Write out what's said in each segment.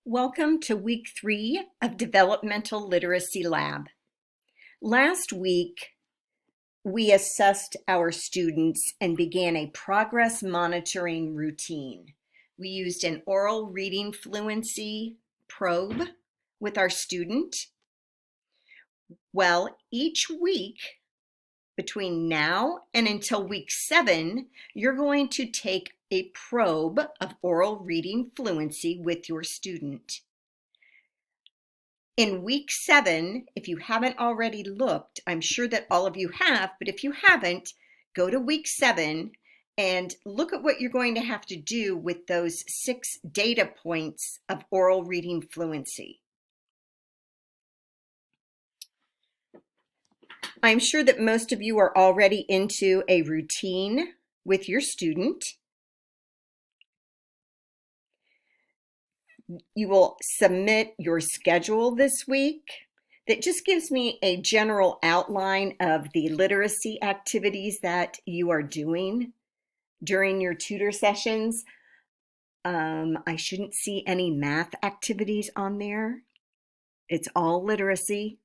Welcome to week 3 of Developmental Literacy Lab. Last week, we assessed our students and began a progress monitoring routine. We used an oral reading fluency probe with our student. Well, each week, between now and until week 7, you're going to take a probe of oral reading fluency with your student. In week 7, if you haven't already looked, I'm sure that all of you have, but if you haven't, go to week 7 and look at what you're going to have to do with those 6 data points of oral reading fluency. I'm sure that most of you are already into a routine with your student. You will submit your schedule this week that just gives me a general outline of the literacy activities that you are doing during your tutor sessions. I shouldn't see any math activities on there. It's all literacy.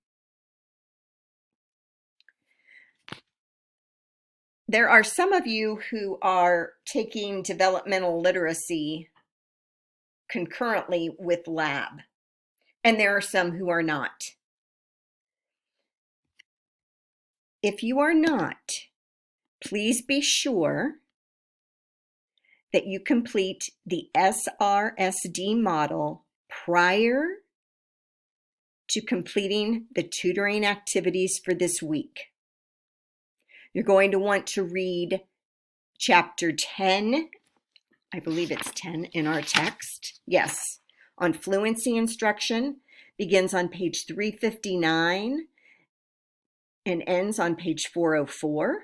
There are some of you who are taking developmental literacy concurrently with lab, and there are some who are not. If you are not, please be sure that you complete the SRSD model prior to completing the tutoring activities for this week. You're going to want to read chapter 10, I believe it's 10 in our text, yes, on fluency instruction, begins on page 359 and ends on page 404.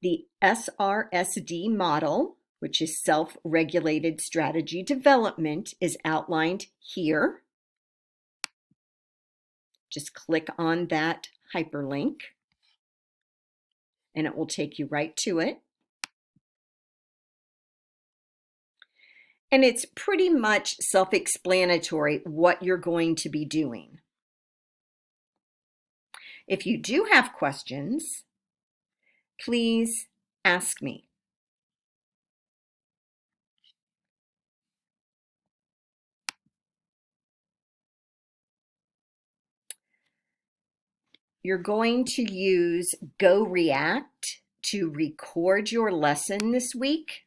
The SRSD model, which is self-regulated strategy development, is outlined here. Just click on that hyperlink and it will take you right to it. And it's pretty much self-explanatory what you're going to be doing. If you do have questions, please ask me. You're going to use GoReact to record your lesson this week.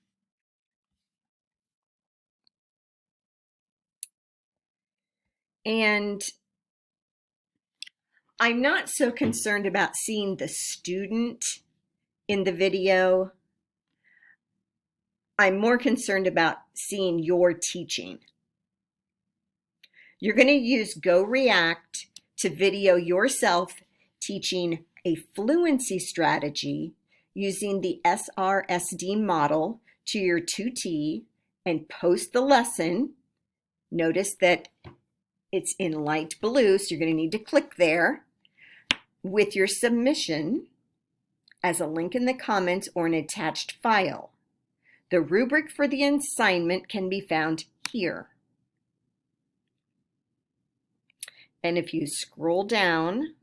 And I'm not so concerned about seeing the student in the video. I'm more concerned about seeing your teaching. You're going to use GoReact to video yourself teaching a fluency strategy using the SRSD model to your tutee and post the lesson. Notice that it's in light blue, so you're going to need to click there with your submission as a link in the comments or an attached file. The rubric for the assignment can be found here. And if you scroll down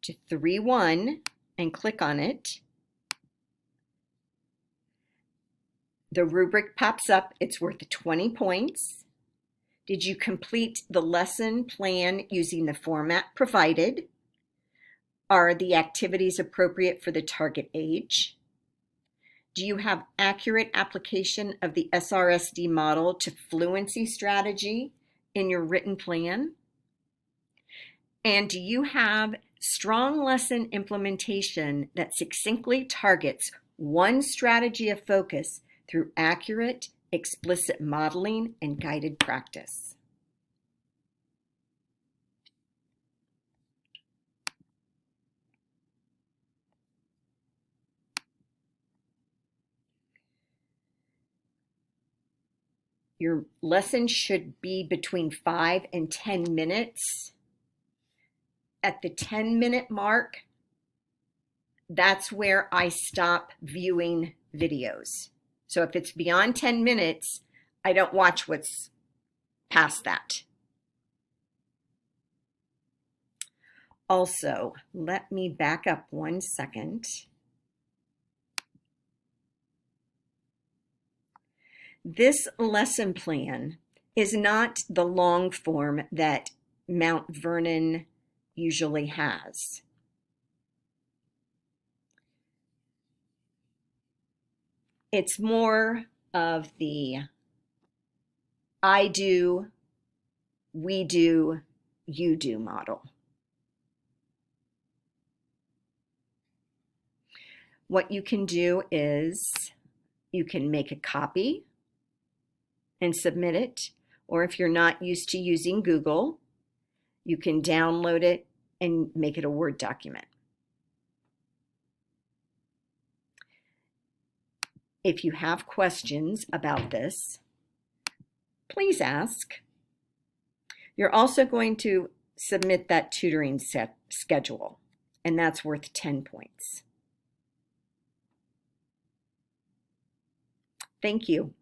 to 3.1 and click on it, the rubric pops up. It's worth 20 points. Did you complete the lesson plan using the format provided? Are the activities appropriate for the target age? Do you have accurate application of the SRSD model to fluency strategy in your written plan? And do you have strong lesson implementation that succinctly targets one strategy of focus through accurate, explicit modeling and guided practice? Your lesson should be between 5 and 10 minutes. At the 10-minute mark, that's where I stop viewing videos. So if it's beyond 10 minutes, I don't watch what's past that. Also, let me back up 1 second. This lesson plan is not the long form that Mount Vernon usually has. It's more of the I do, we do, you do model. What you can do is you can make a copy and submit it, or if you're not used to using Google, you can download it and make it a Word document. If you have questions about this, please ask. You're also going to submit that tutoring schedule, and that's worth 10 points. Thank you.